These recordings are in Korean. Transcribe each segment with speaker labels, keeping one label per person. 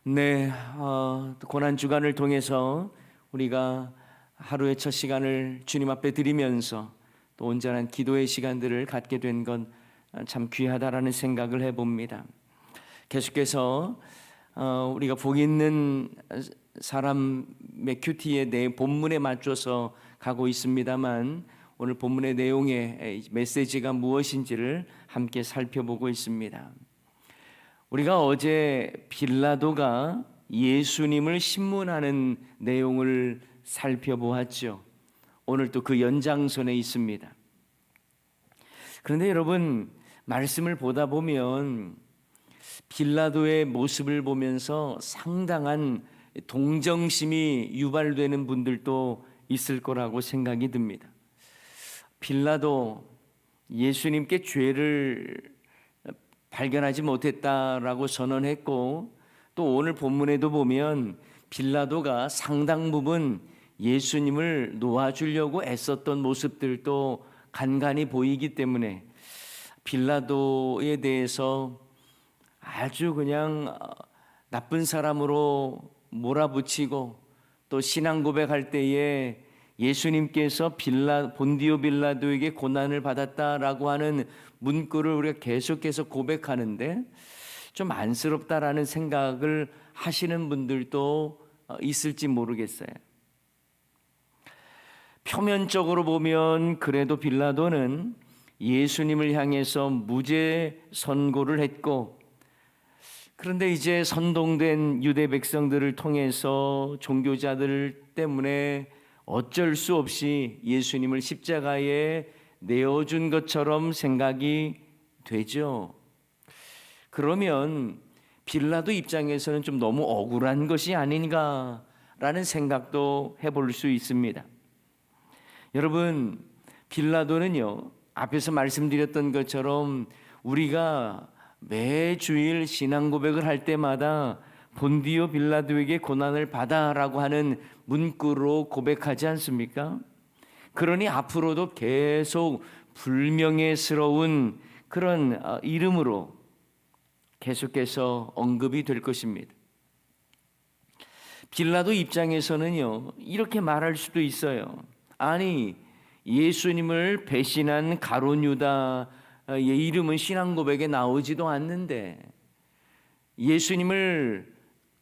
Speaker 1: 네, 고난 주간을 통해서 우리가 하루의 첫 시간을 주님 앞에 드리면서 또 온전한 기도의 시간들을 갖게 된 건 참 귀하다라는 생각을 해봅니다. 계속해서 우리가 복 있는 사람의 큐티의 내 본문에 맞춰서 가고 있습니다만 오늘 본문의 내용의 메시지가 무엇인지를 함께 살펴보고 있습니다. 우리가 어제 빌라도가 예수님을 신문하는 내용을 살펴보았죠. 오늘 또 그 연장선에 있습니다. 그런데 여러분, 말씀을 보다 보면 빌라도의 모습을 보면서 상당한 동정심이 유발되는 분들도 있을 거라고 생각이 듭니다. 빌라도 예수님께 죄를 발견하지 못했다라고 선언했고, 또 오늘 본문에도 보면 빌라도가 상당 부분 예수님을 놓아주려고 애썼던 모습들도 간간히 보이기 때문에 빌라도에 대해서 아주 그냥 나쁜 사람으로 몰아붙이고, 또 신앙 고백할 때에 예수님께서 본디오 빌라도에게 고난을 받았다라고 하는 문구를 우리가 계속해서 고백하는데 좀 안쓰럽다라는 생각을 하시는 분들도 있을지 모르겠어요. 표면적으로 보면 그래도 빌라도는 예수님을 향해서 무죄 선고를 했고, 그런데 이제 선동된 유대 백성들을 통해서 종교자들 때문에 어쩔 수 없이 예수님을 십자가에 내어준 것처럼 생각이 되죠. 그러면 빌라도 입장에서는 좀 너무 억울한 것이 아닌가라는 생각도 해볼 수 있습니다. 여러분, 빌라도는요, 앞에서 말씀드렸던 것처럼 우리가 매주일 신앙 고백을 할 때마다 본디오 빌라도에게 고난을 받아라고 하는 문구로 고백하지 않습니까? 그러니 앞으로도 계속 불명예스러운 그런 이름으로 계속해서 언급이 될 것입니다. 빌라도 입장에서는요, 이렇게 말할 수도 있어요. 아니, 예수님을 배신한 가룟 유다의 이름은 신앙 고백에 나오지도 않는데, 예수님을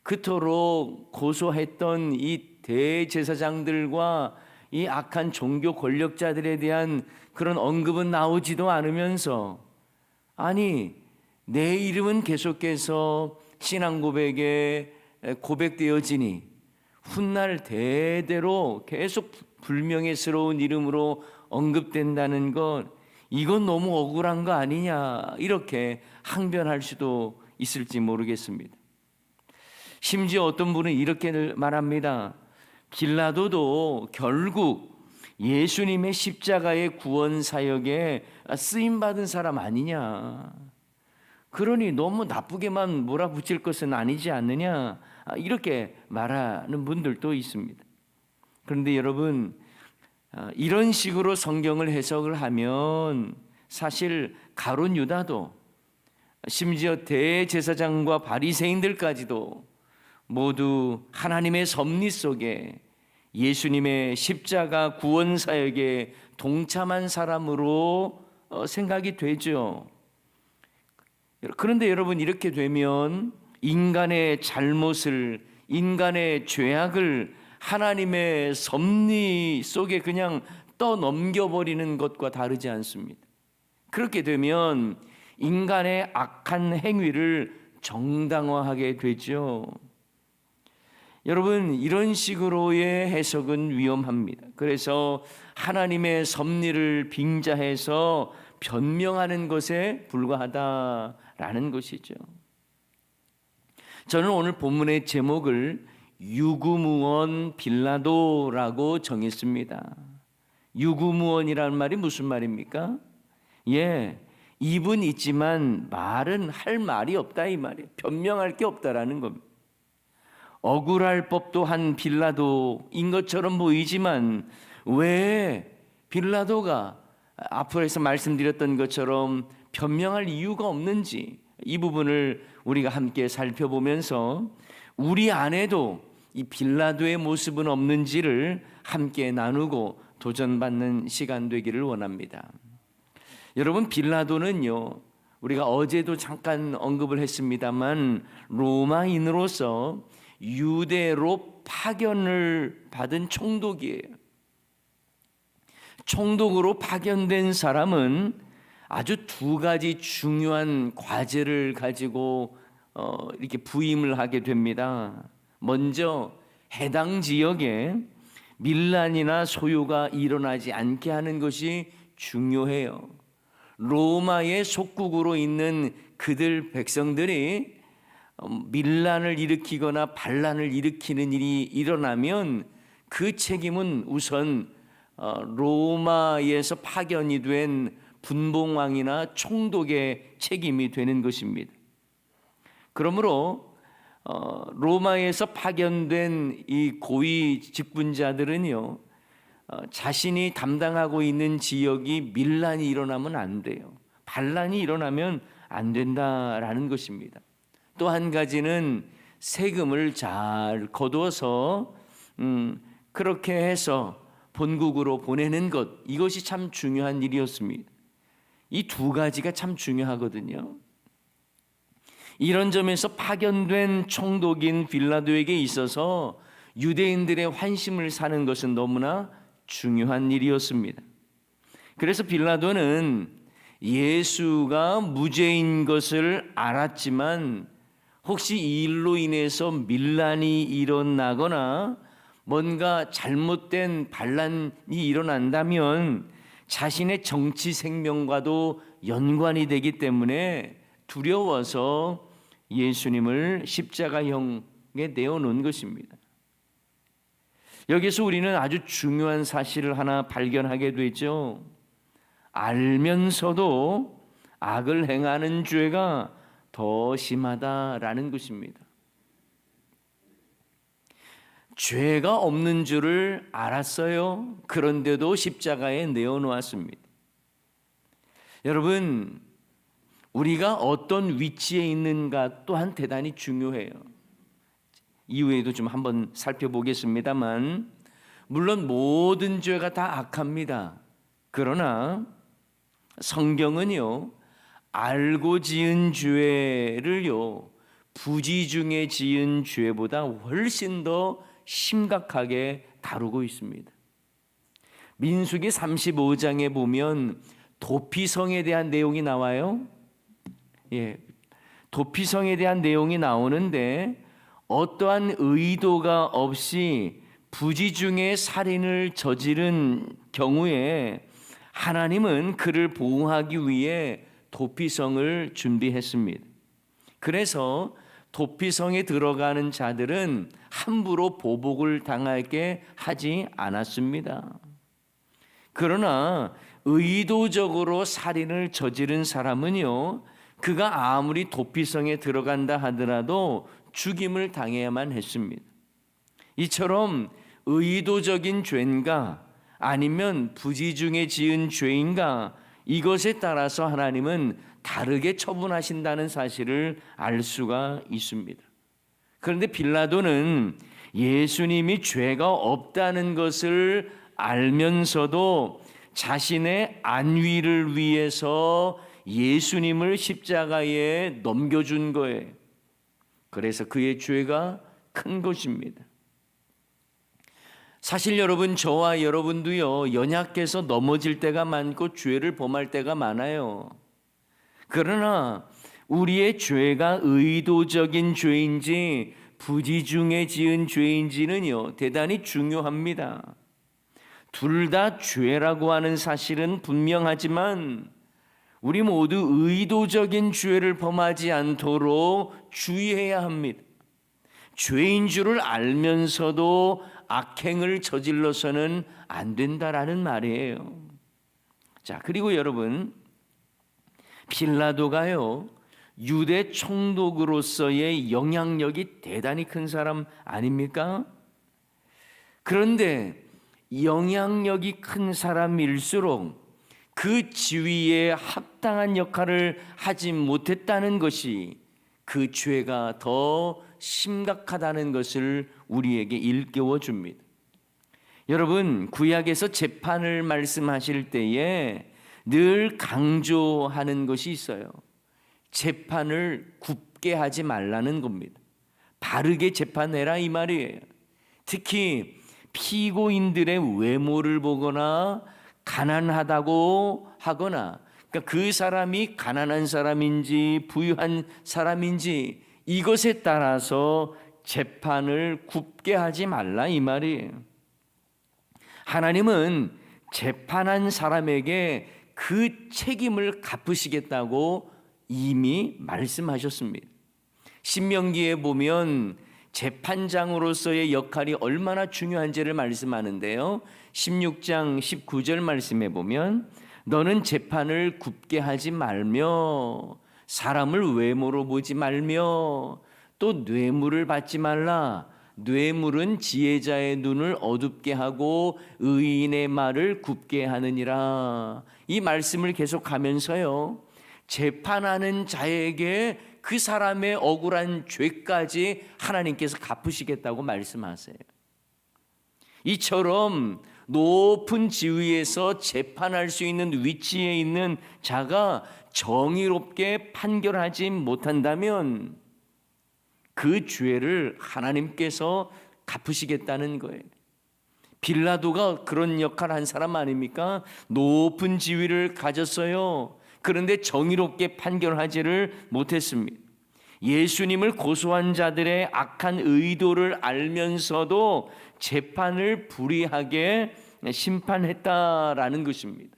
Speaker 1: 그토록 고소했던 이 대제사장들과 이 악한 종교 권력자들에 대한 그런 언급은 나오지도 않으면서, 아니, 내 이름은 계속해서 신앙 고백에 고백되어지니 훗날 대대로 계속 불명예스러운 이름으로 언급된다는 것, 이건 너무 억울한 거 아니냐, 이렇게 항변할 수도 있을지 모르겠습니다. 심지어 어떤 분은 이렇게 말합니다. 빌라도도 결국 예수님의 십자가의 구원 사역에 쓰임받은 사람 아니냐, 그러니 너무 나쁘게만 몰아붙일 것은 아니지 않느냐, 이렇게 말하는 분들도 있습니다. 그런데 여러분, 이런 식으로 성경을 해석을 하면 사실 가룟 유다도, 심지어 대제사장과 바리새인들까지도 모두 하나님의 섭리 속에 예수님의 십자가 구원 사역에 동참한 사람으로 생각이 되죠. 그런데 여러분, 이렇게 되면 인간의 잘못을, 인간의 죄악을 하나님의 섭리 속에 그냥 떠넘겨버리는 것과 다르지 않습니다. 그렇게 되면 인간의 악한 행위를 정당화하게 되죠. 여러분, 이런 식으로의 해석은 위험합니다. 그래서 하나님의 섭리를 빙자해서 변명하는 것에 불과하다라는 것이죠. 저는 오늘 본문의 제목을 유구무원 빌라도라고 정했습니다. 유구무원이라는 말이 무슨 말입니까? 입은 있지만 말은 할 말이 없다, 이 말이에요. 변명할 게 없다라는 겁니다. 억울할 법도 한 빌라도인 것처럼 보이지만 왜 빌라도가 앞에서 말씀드렸던 것처럼 변명할 이유가 없는지, 이 부분을 우리가 함께 살펴보면서 우리 안에도 이 빌라도의 모습은 없는지를 함께 나누고 도전받는 시간 되기를 원합니다. 여러분, 빌라도는요, 우리가 어제도 잠깐 언급을 했습니다만 로마인으로서 유대로 파견을 받은 총독이에요. 총독으로 파견된 사람은 아주 두 가지 중요한 과제를 가지고 이렇게 부임을 하게 됩니다. 먼저 해당 지역에 밀란이나 소요가 일어나지 않게 하는 것이 중요해요. 로마의 속국으로 있는 그들 백성들이 밀란을 일으키거나 반란을 일으키는 일이 일어나면 그 책임은 우선 로마에서 파견이 된 분봉왕이나 총독의 책임이 되는 것입니다. 그러므로 로마에서 파견된 이 고위 직분자들은요, 자신이 담당하고 있는 지역이 밀란이 일어나면 안 돼요. 반란이 일어나면 안 된다라는 것입니다. 또 한 가지는 세금을 잘 거두어서 그렇게 해서 본국으로 보내는 것, 이것이 참 중요한 일이었습니다. 이 두 가지가 참 중요하거든요. 이런 점에서 파견된 총독인 빌라도에게 있어서 유대인들의 환심을 사는 것은 너무나 중요한 일이었습니다. 그래서 빌라도는 예수가 무죄인 것을 알았지만 혹시 이 일로 인해서 밀란이 일어나거나 뭔가 잘못된 반란이 일어난다면 자신의 정치 생명과도 연관이 되기 때문에 두려워서 예수님을 십자가형에 내어놓은 것입니다. 여기서 우리는 아주 중요한 사실을 하나 발견하게 되죠. 알면서도 악을 행하는 죄가 더 심하다라는 것입니다. 죄가 없는 줄을 알았어요. 그런데도 십자가에 내어놓았습니다. 여러분, 우리가 어떤 위치에 있는가 또한 대단히 중요해요. 이후에도 좀 한번 살펴보겠습니다만, 물론 모든 죄가 다 악합니다. 그러나 성경은요, 알고 지은 죄를요, 부지 중에 지은 죄보다 훨씬 더 심각하게 다루고 있습니다. 민수기 35장에 보면 도피성에 대한 내용이 나와요. 도피성에 대한 내용이 나오는데 어떠한 의도가 없이 부지 중에 살인을 저지른 경우에 하나님은 그를 보호하기 위해 도피성을 준비했습니다. 그래서 도피성에 들어가는 자들은 함부로 보복을 당하게 하지 않았습니다. 그러나 의도적으로 살인을 저지른 사람은요, 그가 아무리 도피성에 들어간다 하더라도 죽임을 당해야만 했습니다. 이처럼 의도적인 죄인가 아니면 부지 중에 지은 죄인가, 이것에 따라서 하나님은 다르게 처분하신다는 사실을 알 수가 있습니다. 그런데 빌라도는 예수님이 죄가 없다는 것을 알면서도 자신의 안위를 위해서 예수님을 십자가에 넘겨준 거예요. 그래서 그의 죄가 큰 것입니다. 사실 여러분, 저와 여러분도요, 연약해서 넘어질 때가 많고 죄를 범할 때가 많아요. 그러나 우리의 죄가 의도적인 죄인지 부지 중에 지은 죄인지는요, 대단히 중요합니다. 둘 다 죄라고 하는 사실은 분명하지만 우리 모두 의도적인 죄를 범하지 않도록 주의해야 합니다. 죄인 줄을 알면서도 악행을 저질러서는 안 된다라는 말이에요. 자, 그리고 여러분, 빌라도가요, 유대 총독으로서의 영향력이 대단히 큰 사람 아닙니까? 그런데 영향력이 큰 사람일수록 그 지위에 합당한 역할을 하지 못했다는 것이 그 죄가 더 심각하다는 것을 우리에게 일깨워 줍니다. 여러분, 구약에서 재판을 말씀하실 때에 늘 강조하는 것이 있어요. 재판을 굽게 하지 말라는 겁니다. 바르게 재판해라 이 말이에요. 특히 피고인들의 외모를 보거나 가난하다고 하거나, 그러니까 그 사람이 가난한 사람인지 부유한 사람인지 이것에 따라서 재판을 굽게 하지 말라 이 말이에요. 하나님은 재판한 사람에게 그 책임을 갚으시겠다고 이미 말씀하셨습니다. 신명기에 보면 재판장으로서의 역할이 얼마나 중요한지를 말씀하는데요. 16장 19절 말씀에 보면 너는 재판을 굽게 하지 말며 사람을 외모로 보지 말며 또 뇌물을 받지 말라. 뇌물은 지혜자의 눈을 어둡게 하고 의인의 말을 굽게 하느니라. 이 말씀을 계속하면서요, 재판하는 자에게 그 사람의 억울한 죄까지 하나님께서 갚으시겠다고 말씀하세요. 이처럼 높은 지위에서 재판할 수 있는 위치에 있는 자가 정의롭게 판결하지 못한다면 그 죄를 하나님께서 갚으시겠다는 거예요. 빌라도가 그런 역할을 한 사람 아닙니까? 높은 지위를 가졌어요. 그런데 정의롭게 판결하지를 못했습니다. 예수님을 고소한 자들의 악한 의도를 알면서도 재판을 불의하게 심판했다라는 것입니다.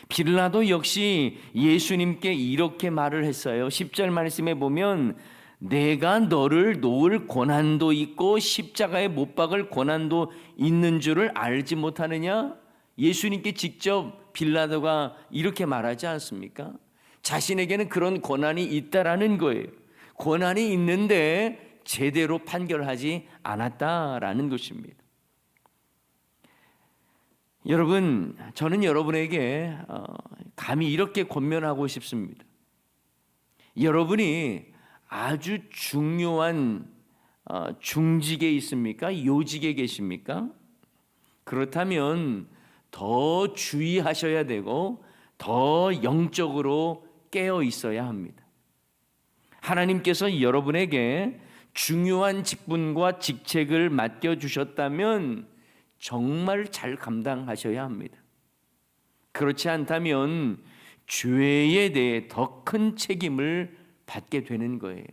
Speaker 1: 빌라도 역시 예수님께 이렇게 말을 했어요. 10절 말씀에 보면 내가 너를 놓을 고난도 있고 십자가에 못 박을 고난도 있는 줄을 알지 못하느냐? 예수님께 직접 빌라도가 이렇게 말하지 않습니까? 자신에게는 그런 고난이 있다라는 거예요. 고난이 있는데 제대로 판결하지 않았다라는 것입니다. 여러분, 저는 여러분에게 감히 이렇게 권면하고 싶습니다. 여러분이 아주 중요한 중직에 있습니까? 요직에 계십니까? 그렇다면 더 주의하셔야 되고 더 영적으로 깨어 있어야 합니다. 하나님께서 여러분에게 중요한 직분과 직책을 맡겨주셨다면 정말 잘 감당하셔야 합니다. 그렇지 않다면 죄에 대해 더 큰 책임을 받게 되는 거예요.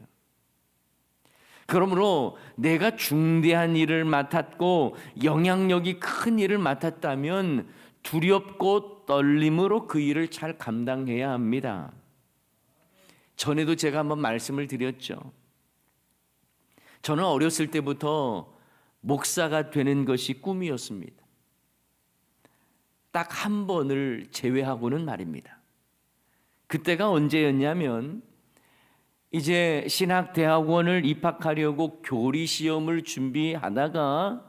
Speaker 1: 그러므로 내가 중대한 일을 맡았고 영향력이 큰 일을 맡았다면 두렵고 떨림으로 그 일을 잘 감당해야 합니다. 전에도 제가 한번 말씀을 드렸죠. 저는 어렸을 때부터 목사가 되는 것이 꿈이었습니다. 딱 한 번을 제외하고는 말입니다. 그때가 언제였냐면 이제 신학대학원을 입학하려고 교리 시험을 준비하다가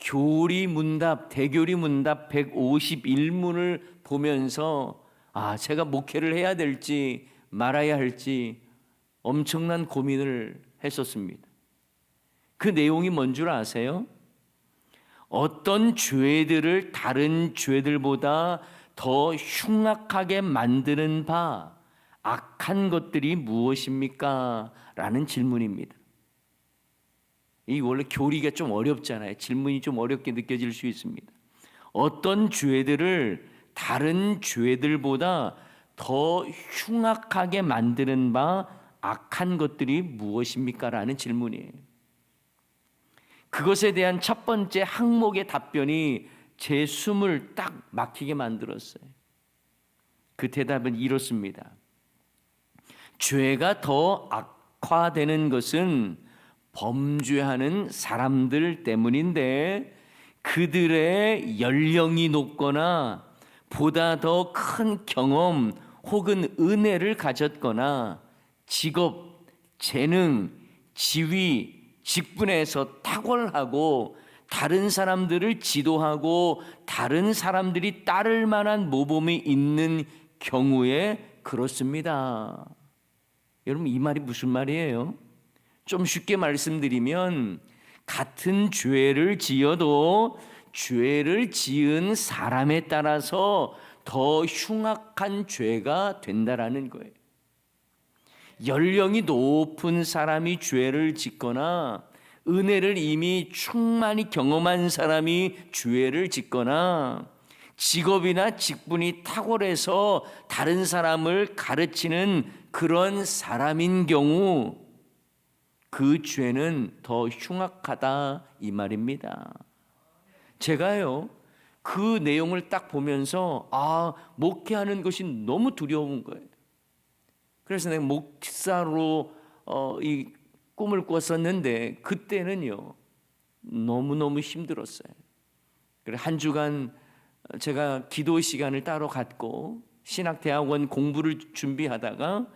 Speaker 1: 교리 문답, 대교리 문답 151문을 보면서 제가 목회를 해야 될지 말아야 할지 엄청난 고민을 했었습니다. 그 내용이 뭔 줄 아세요? 어떤 죄들을 다른 죄들보다 더 흉악하게 만드는 바 악한 것들이 무엇입니까? 라는 질문입니다. 이 원래 교리가 좀 어렵잖아요. 질문이 좀 어렵게 느껴질 수 있습니다. 어떤 죄들을 다른 죄들보다 더 흉악하게 만드는 바 악한 것들이 무엇입니까? 라는 질문이에요. 그것에 대한 첫 번째 항목의 답변이 제 숨을 딱 막히게 만들었어요. 그 대답은 이렇습니다. 죄가 더 악화되는 것은 범죄하는 사람들 때문인데 그들의 연령이 높거나 보다 더 큰 경험 혹은 은혜를 가졌거나 직업, 재능, 지위, 직분에서 탁월하고 다른 사람들을 지도하고 다른 사람들이 따를 만한 모범이 있는 경우에 그렇습니다. 여러분, 이 말이 무슨 말이에요? 좀 쉽게 말씀드리면 같은 죄를 지어도 죄를 지은 사람에 따라서 더 흉악한 죄가 된다라는 거예요. 연령이 높은 사람이 죄를 짓거나 은혜를 이미 충만히 경험한 사람이 죄를 짓거나 직업이나 직분이 탁월해서 다른 사람을 가르치는 그런 사람인 경우 그 죄는 더 흉악하다 이 말입니다. 제가요 그 내용을 딱 보면서 목회하는 것이 너무 두려운 거예요. 그래서 내가 목사로 이 꿈을 꿨었는데 그때는요 너무너무 힘들었어요. 그래 한 주간 제가 기도 시간을 따로 갖고 신학대학원 공부를 준비하다가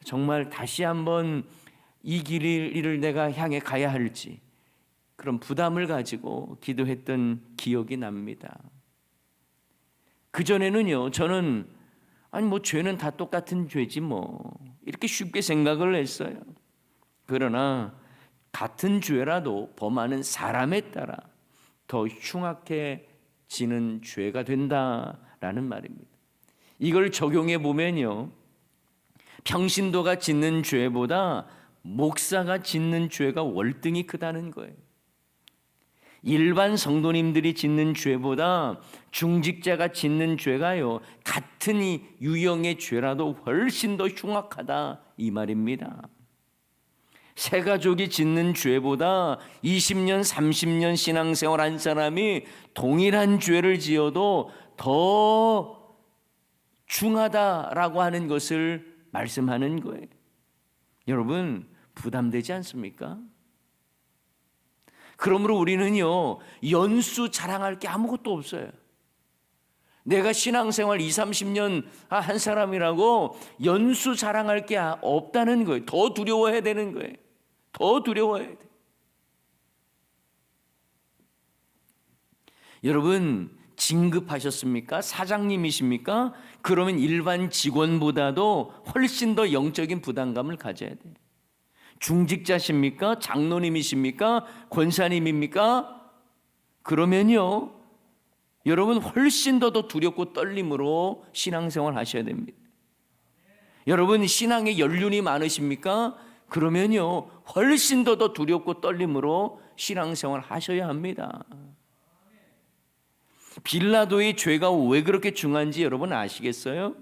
Speaker 1: 정말 다시 한번 이 길을 내가 향해 가야 할지 그런 부담을 가지고 기도했던 기억이 납니다. 그전에는요 저는 죄는 다 똑같은 죄지 이렇게 쉽게 생각을 했어요. 그러나 같은 죄라도 범하는 사람에 따라 더 흉악해지는 죄가 된다라는 말입니다. 이걸 적용해 보면요 평신도가 짓는 죄보다 목사가 짓는 죄가 월등히 크다는 거예요. 일반 성도님들이 짓는 죄보다 중직자가 짓는 죄가요 같은 이 유형의 죄라도 훨씬 더 흉악하다 이 말입니다. 새 가족이 짓는 죄보다 20년 30년 신앙생활 한 사람이 동일한 죄를 지어도 더 중하다라고 하는 것을 말씀하는 거예요. 여러분 부담되지 않습니까? 그러므로 우리는요 연수 자랑할 게 아무것도 없어요. 내가 신앙생활 20-30년 한 사람이라고 연수 자랑할 게 없다는 거예요. 더 두려워해야 되는 거예요. 더 두려워해야 돼. 여러분 진급하셨습니까? 사장님이십니까? 그러면 일반 직원보다도 훨씬 더 영적인 부담감을 가져야 돼요. 중직자십니까? 장로님이십니까? 권사님입니까? 그러면요 여러분 훨씬 더 두렵고 떨림으로 신앙생활 하셔야 됩니다. 여러분 신앙에 연륜이 많으십니까? 그러면요 훨씬 더 두렵고 떨림으로 신앙생활 하셔야 합니다. 빌라도의 죄가 왜 그렇게 중한지 여러분 아시겠어요?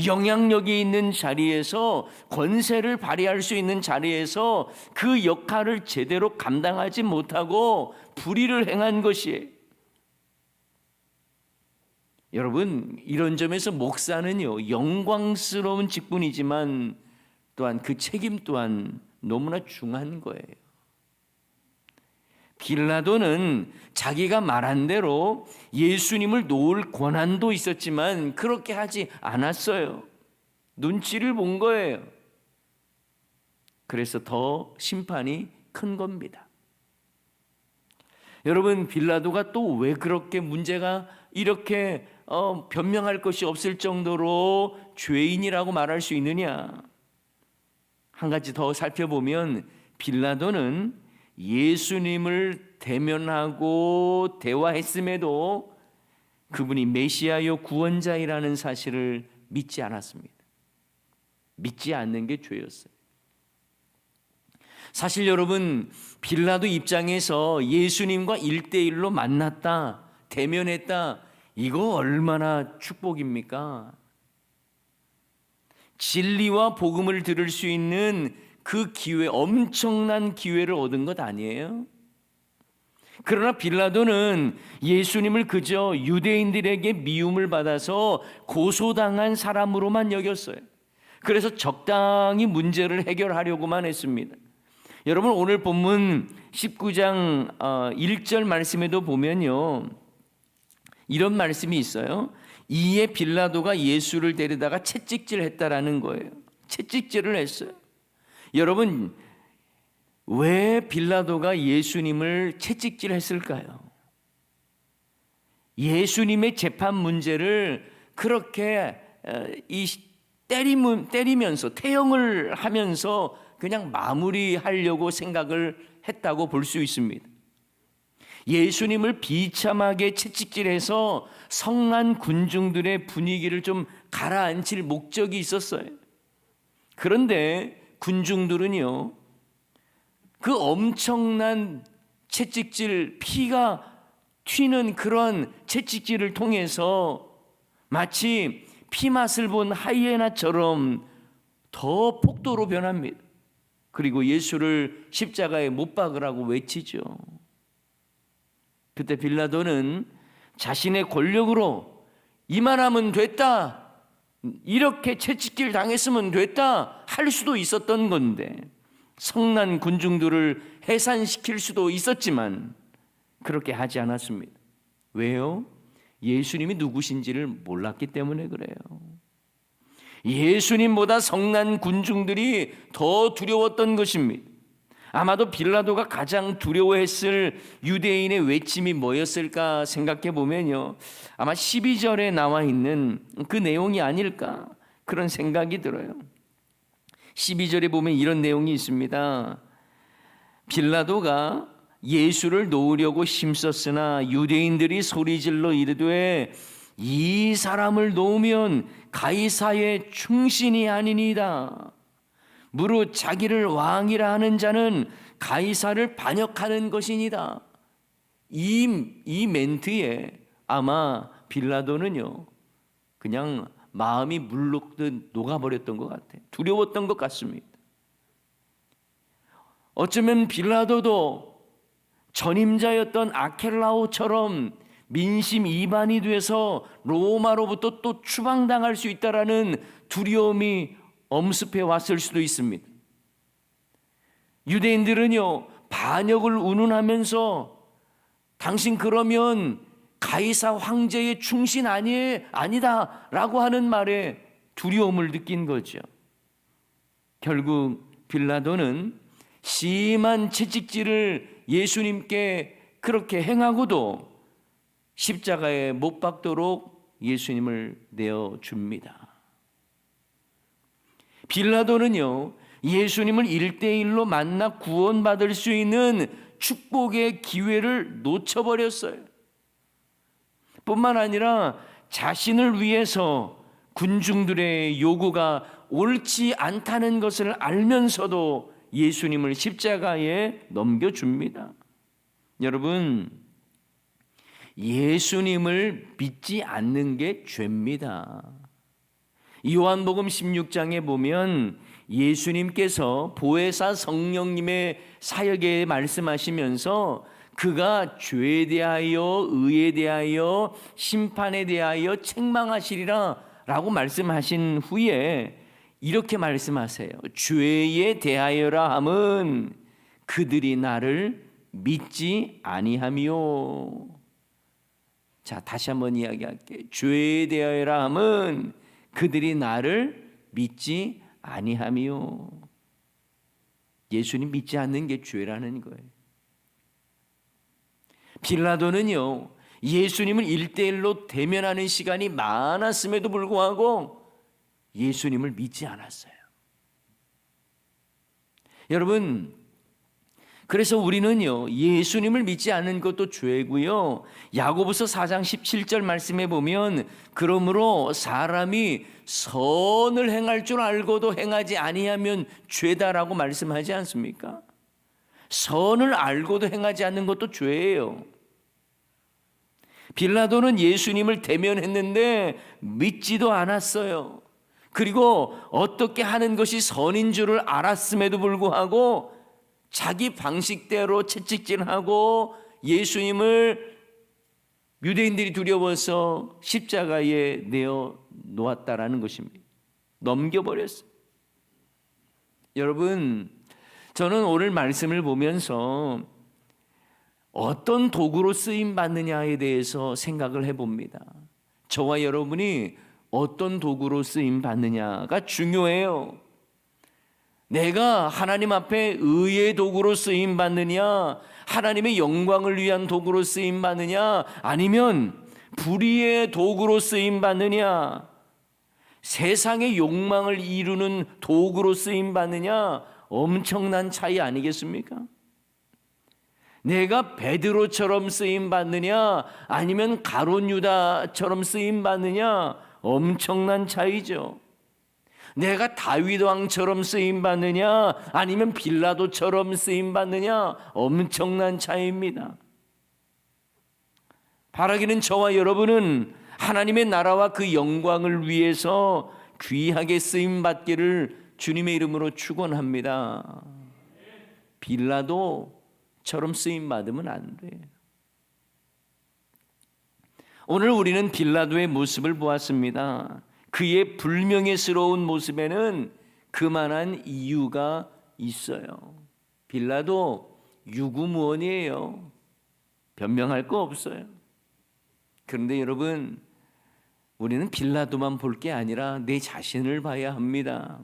Speaker 1: 영향력이 있는 자리에서 권세를 발휘할 수 있는 자리에서 그 역할을 제대로 감당하지 못하고 불의를 행한 것이에요. 여러분 이런 점에서 목사는요 영광스러운 직분이지만 또한 그 책임 또한 너무나 중한 거예요. 빌라도는 자기가 말한 대로 예수님을 놓을 권한도 있었지만 그렇게 하지 않았어요. 눈치를 본 거예요. 그래서 더 심판이 큰 겁니다. 여러분 빌라도가 또 왜 그렇게 문제가 이렇게 변명할 것이 없을 정도로 죄인이라고 말할 수 있느냐? 한 가지 더 살펴보면 빌라도는 예수님을 대면하고 대화했음에도 그분이 메시아요 구원자이라는 사실을 믿지 않았습니다. 믿지 않는 게 죄였어요. 사실 여러분 빌라도 입장에서 예수님과 1대1로 만났다, 대면했다, 이거 얼마나 축복입니까? 진리와 복음을 들을 수 있는 그 기회, 엄청난 기회를 얻은 것 아니에요? 그러나 빌라도는 예수님을 그저 유대인들에게 미움을 받아서 고소당한 사람으로만 여겼어요. 그래서 적당히 문제를 해결하려고만 했습니다. 여러분 오늘 본문 19장 1절 말씀에도 보면요 이런 말씀이 있어요. 이에 빌라도가 예수를 데려다가 채찍질했다라는 거예요. 채찍질을 했어요. 여러분 왜 빌라도가 예수님을 채찍질했을까요? 예수님의 재판 문제를 그렇게 이 때리면서 태형을 하면서 그냥 마무리하려고 생각을 했다고 볼 수 있습니다. 예수님을 비참하게 채찍질해서 성난 군중들의 분위기를 좀 가라앉힐 목적이 있었어요. 그런데 군중들은요, 그 엄청난 채찍질, 피가 튀는 그런 채찍질을 통해서 마치 피맛을 본 하이에나처럼 더 폭도로 변합니다. 그리고 예수를 십자가에 못 박으라고 외치죠. 그때 빌라도는 자신의 권력으로 이만하면 됐다, 이렇게 채찍질 당했으면 됐다 할 수도 있었던 건데, 성난 군중들을 해산시킬 수도 있었지만 그렇게 하지 않았습니다. 왜요? 예수님이 누구신지를 몰랐기 때문에 그래요. 예수님보다 성난 군중들이 더 두려웠던 것입니다. 아마도 빌라도가 가장 두려워했을 유대인의 외침이 뭐였을까 생각해 보면요, 아마 12절에 나와 있는 그 내용이 아닐까 그런 생각이 들어요. 12절에 보면 이런 내용이 있습니다. 빌라도가 예수를 놓으려고 힘썼으나 유대인들이 소리질러 이르되 이 사람을 놓으면 가이사의 충신이 아니니이다. 무릇 자기를 왕이라 하는 자는 가이사를 반역하는 것이니다. 이 멘트에 아마 빌라도는요, 그냥 마음이 물 녹듯 녹아버렸던 것 같아요. 두려웠던 것 같습니다. 어쩌면 빌라도도 전임자였던 아켈라오처럼 민심 이반이 돼서 로마로부터 또 추방당할 수 있다라는 두려움이 엄습해 왔을 수도 있습니다. 유대인들은요, 반역을 운운하면서 당신 그러면 가이사 황제의 충신 아니다라고 하는 말에 두려움을 느낀 거죠. 결국 빌라도는 심한 채찍질을 예수님께 그렇게 행하고도 십자가에 못 박도록 예수님을 내어줍니다. 빌라도는요, 예수님을 1대1로 만나 구원받을 수 있는 축복의 기회를 놓쳐버렸어요. 뿐만 아니라 자신을 위해서 군중들의 요구가 옳지 않다는 것을 알면서도 예수님을 십자가에 넘겨줍니다. 여러분, 예수님을 믿지 않는 게 죄입니다. 요한복음 16장에 보면 예수님께서 보혜사 성령님의 사역에 말씀하시면서 그가 죄에 대하여 의에 대하여 심판에 대하여 책망하시리라 라고 말씀하신 후에 이렇게 말씀하세요. 죄에 대하여라 함은 그들이 나를 믿지 아니하며. 자, 다시 한번 이야기할게요. 죄에 대하여라 함은 그들이 나를 믿지 아니하며. 예수님 믿지 않는 게 죄라는 거예요. 빌라도는요, 예수님을 1대1로 대면하는 시간이 많았음에도 불구하고 예수님을 믿지 않았어요. 여러분, 그래서 우리는요, 예수님을 믿지 않는 것도 죄고요. 야고보서 4장 17절 말씀에 보면 그러므로 사람이 선을 행할 줄 알고도 행하지 아니하면 죄다라고 말씀하지 않습니까? 선을 알고도 행하지 않는 것도 죄예요. 빌라도는 예수님을 대면했는데 믿지도 않았어요. 그리고 어떻게 하는 것이 선인 줄을 알았음에도 불구하고 자기 방식대로 채찍질하고 예수님을 유대인들이 두려워서 십자가에 내어 놓았다라는 것입니다. 넘겨버렸어요. 여러분, 저는 오늘 말씀을 보면서 어떤 도구로 쓰임 받느냐에 대해서 생각을 해봅니다. 저와 여러분이 어떤 도구로 쓰임 받느냐가 중요해요. 내가 하나님 앞에 의의 도구로 쓰임 받느냐, 하나님의 영광을 위한 도구로 쓰임 받느냐, 아니면 불의의 도구로 쓰임 받느냐. 세상의 욕망을 이루는 도구로 쓰임 받느냐, 엄청난 차이 아니겠습니까? 내가 베드로처럼 쓰임 받느냐, 아니면 가룟 유다처럼 쓰임 받느냐, 엄청난 차이죠. 내가 다윗 왕처럼 쓰임 받느냐, 아니면 빌라도처럼 쓰임 받느냐, 엄청난 차이입니다. 바라기는 저와 여러분은 하나님의 나라와 그 영광을 위해서 귀하게 쓰임 받기를 주님의 이름으로 축원합니다. 빌라도처럼 쓰임 받으면 안 돼요. 오늘 우리는 빌라도의 모습을 보았습니다. 그의 불명예스러운 모습에는 그만한 이유가 있어요. 빌라도 유구무원이에요. 변명할 거 없어요. 그런데 여러분, 우리는 빌라도만 볼 게 아니라 내 자신을 봐야 합니다.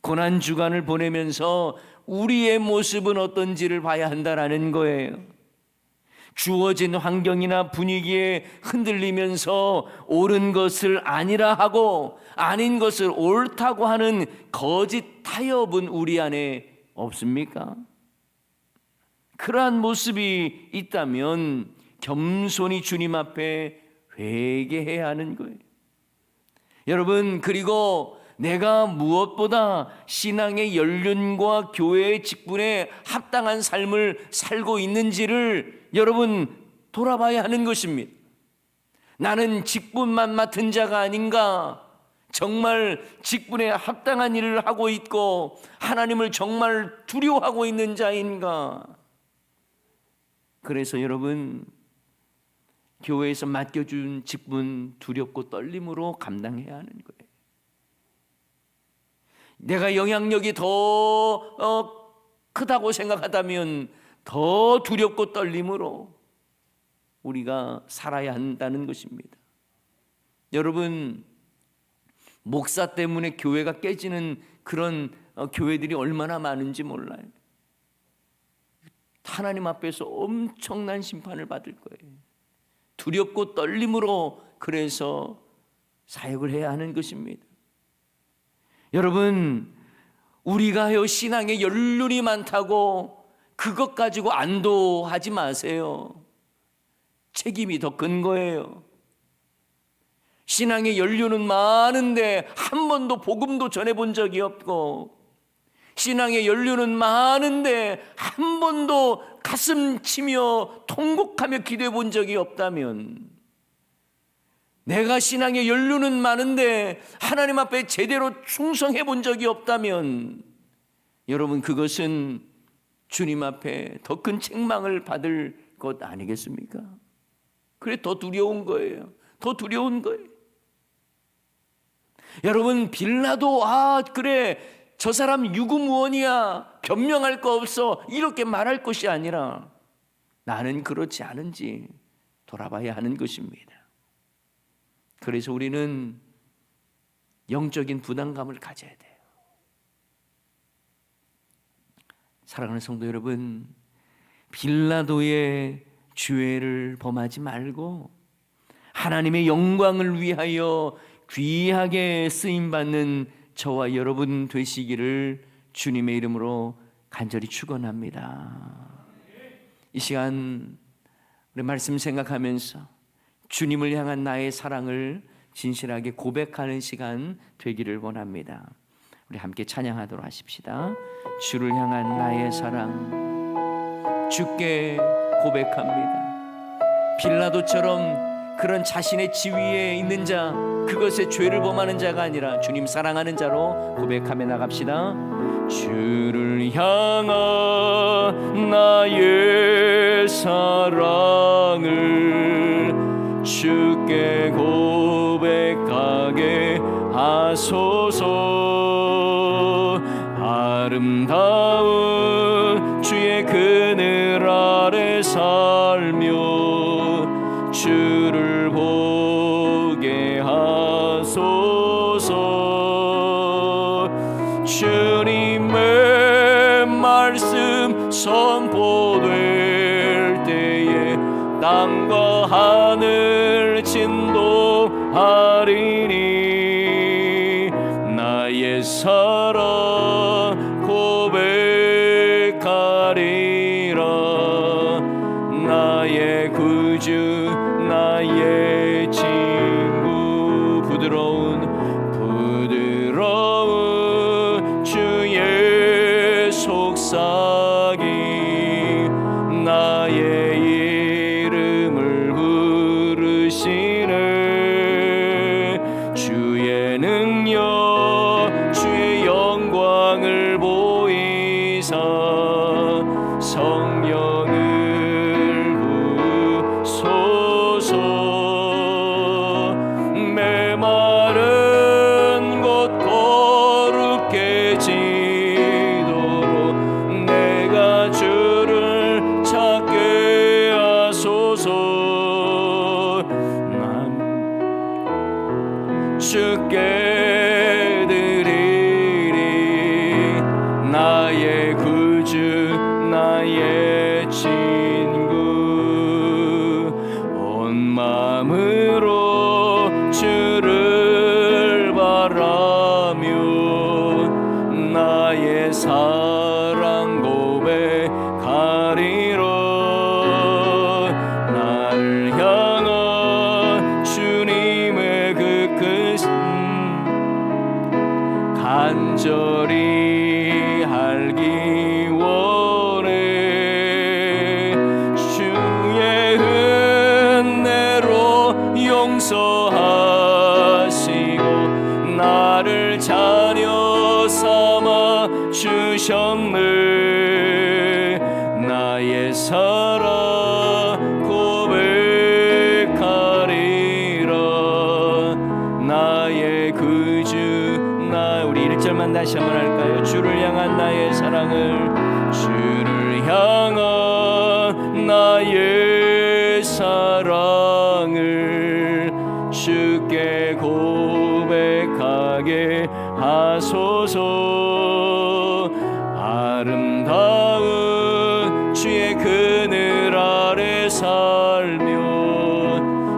Speaker 1: 고난주간을 보내면서 우리의 모습은 어떤지를 봐야 한다라는 거예요. 주어진 환경이나 분위기에 흔들리면서 옳은 것을 아니라 하고 아닌 것을 옳다고 하는 거짓 타협은 우리 안에 없습니까? 그러한 모습이 있다면 겸손히 주님 앞에 회개해야 하는 거예요. 여러분, 그리고 내가 무엇보다 신앙의 연륜과 교회의 직분에 합당한 삶을 살고 있는지를 여러분 돌아봐야 하는 것입니다. 나는 직분만 맡은 자가 아닌가? 정말 직분에 합당한 일을 하고 있고 하나님을 정말 두려워하고 있는 자인가? 그래서 여러분, 교회에서 맡겨준 직분 두렵고 떨림으로 감당해야 하는 거예요. 내가 영향력이 더 크다고 생각하다면 더 두렵고 떨림으로 우리가 살아야 한다는 것입니다. 여러분, 목사 때문에 교회가 깨지는 그런 교회들이 얼마나 많은지 몰라요. 하나님 앞에서 엄청난 심판을 받을 거예요. 두렵고 떨림으로 그래서 사역을 해야 하는 것입니다. 여러분, 우리가요 신앙에 연륜이 많다고 그것 가지고 안도하지 마세요. 책임이 더 큰 거예요. 신앙의 연륜은 많은데 한 번도 복음도 전해본 적이 없고, 신앙의 연륜은 많은데 한 번도 가슴 치며 통곡하며 기도해 본 적이 없다면, 내가 신앙의 연륜은 많은데 하나님 앞에 제대로 충성해 본 적이 없다면, 여러분, 그것은 주님 앞에 더 큰 책망을 받을 것 아니겠습니까? 그래, 더 두려운 거예요. 더 두려운 거예요. 여러분, 빌라도 그래, 저 사람 유구무원이야, 변명할 거 없어, 이렇게 말할 것이 아니라 나는 그렇지 않은지 돌아봐야 하는 것입니다. 그래서 우리는 영적인 부담감을 가져야 돼요. 사랑하는 성도 여러분, 빌라도의 죄를 범하지 말고 하나님의 영광을 위하여 귀하게 쓰임받는 저와 여러분 되시기를 주님의 이름으로 간절히 축원합니다. 이 시간 우리 말씀 생각하면서 주님을 향한 나의 사랑을 진실하게 고백하는 시간 되기를 원합니다. 우리 함께 찬양하도록 하십시다. 주를 향한 나의 사랑 주께 고백합니다. 빌라도처럼 그런 자신의 지위에 있는 자, 그것에 죄를 범하는 자가 아니라 주님 사랑하는 자로 고백하며 나갑시다. 주를 향한 나의 사랑을 주께 고백하게 하소서. 아름다운 주의 그늘 아래 살며 주를 보게 하소서. 주님의 말씀 선포될 때에 땅과 하늘 진동하리니 나의 구주 나의 친구 부드러운 주의 속삭임 나의 이름을 부르시네 주의 능력 주의 영광을 보이사 성령을 부소서 메마른 곳 거룩게 지도록 내가 주를 찾게 하소서 난 주께 드리리 나의 구주 나의 친구 온 마음으로 주를 바라며 나의 사랑 고백하리라 나를 향한 주님의 그 크신 간절히 알기 원해 주의 은혜로 용서하시고 나를 자녀 삼아 주셨네 나의 사랑 고백하리라 나의 구주 우리 1절만 다시 한번 할까요? 주를 향한 나의 사랑을 주를 향한 나의 사랑을 주께 고백하게 하소서 아름다운 주의 그늘 아래 살며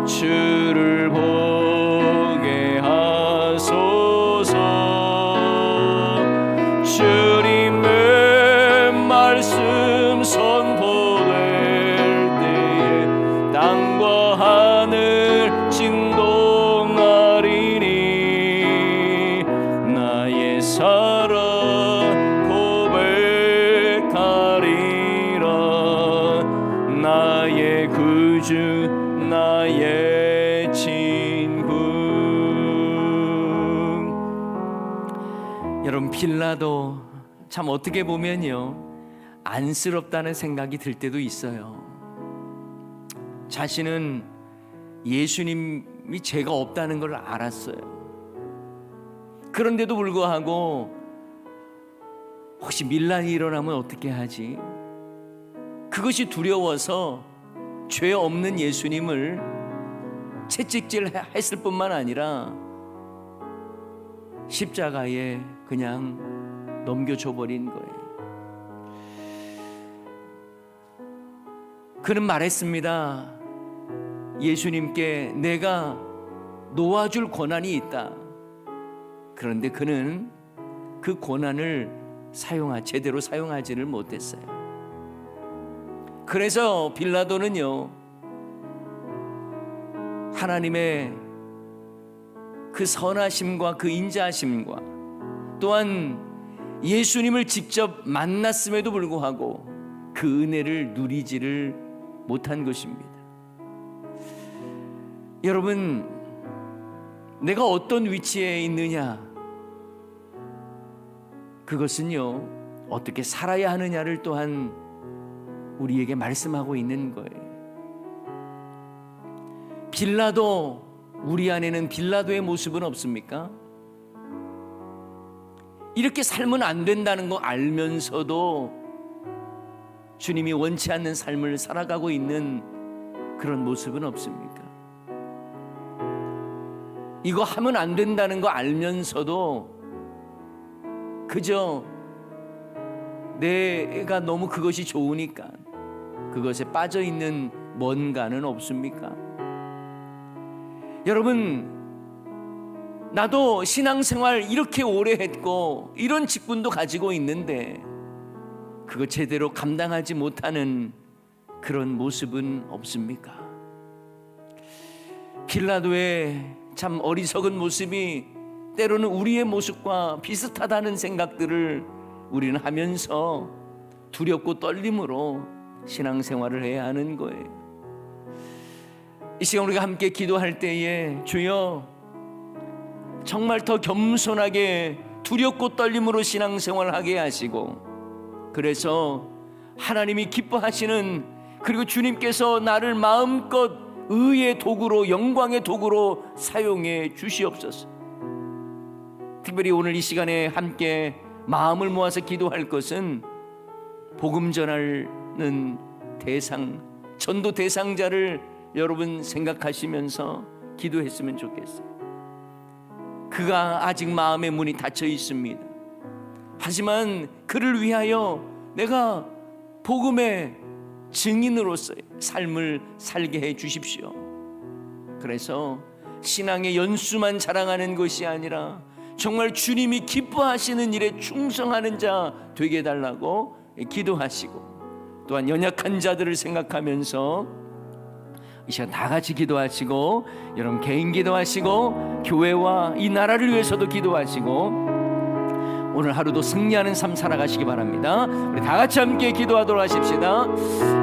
Speaker 1: 주를 보게 하소서 주님의 말씀 선포될 때에 땅과 하늘 진동하리니 나의 사랑 고백하리라 나의 구주 나의 친구 여러분 빌라도 참 어떻게 보면요 안쓰럽다는 생각이 들 때도 있어요. 자신은 예수님이 죄가 없다는 걸 알았어요. 그런데도 불구하고 혹시 밀란이 일어나면 어떻게 하지? 그것이 두려워서 죄 없는 예수님을 채찍질했을 뿐만 아니라 십자가에 그냥 넘겨줘 버린 거예요. 그는 말했습니다. 예수님께 내가 놓아줄 권한이 있다. 그런데 그는 그 권한을 제대로 사용하지를 못했어요. 그래서 빌라도는요 하나님의 그 선하심과 그 인자하심과 또한 예수님을 직접 만났음에도 불구하고 그 은혜를 누리지를 못한 것입니다. 여러분, 내가 어떤 위치에 있느냐, 그것은요 어떻게 살아야 하느냐를 또한 우리에게 말씀하고 있는 거예요. 빌라도, 우리 안에는 빌라도의 모습은 없습니까? 이렇게 살면 안 된다는 거 알면서도 주님이 원치 않는 삶을 살아가고 있는 그런 모습은 없습니까? 이거 하면 안 된다는 거 알면서도 그저 내가 너무 그것이 좋으니까 그것에 빠져 있는 뭔가는 없습니까? 여러분, 나도 신앙생활 이렇게 오래 했고 이런 직분도 가지고 있는데 그거 제대로 감당하지 못하는 그런 모습은 없습니까? 빌라도의 참 어리석은 모습이 때로는 우리의 모습과 비슷하다는 생각들을 우리는 하면서 두렵고 떨림으로 신앙생활을 해야 하는 거예요. 이 시간 우리가 함께 기도할 때에 주여 정말 더 겸손하게 두렵고 떨림으로 신앙생활을 하게 하시고, 그래서 하나님이 기뻐하시는, 그리고 주님께서 나를 마음껏 의의 도구로, 영광의 도구로 사용해 주시옵소서. 특별히 오늘 이 시간에 함께 마음을 모아서 기도할 것은 복음 전하는 대상, 전도 대상자를 여러분 생각하시면서 기도했으면 좋겠어요. 그가 아직 마음의 문이 닫혀 있습니다. 하지만 그를 위하여 내가 복음의 증인으로서의 삶을 살게 해 주십시오. 그래서 신앙의 연수만 자랑하는 것이 아니라 정말 주님이 기뻐하시는 일에 충성하는 자 되게 해달라고 기도하시고, 또한 연약한 자들을 생각하면서 이 시간 다 같이 기도하시고, 여러분 개인 기도하시고, 교회와 이 나라를 위해서도 기도하시고, 오늘 하루도 승리하는 삶 살아가시기 바랍니다. 우리 다 같이 함께 기도하도록 하십시다.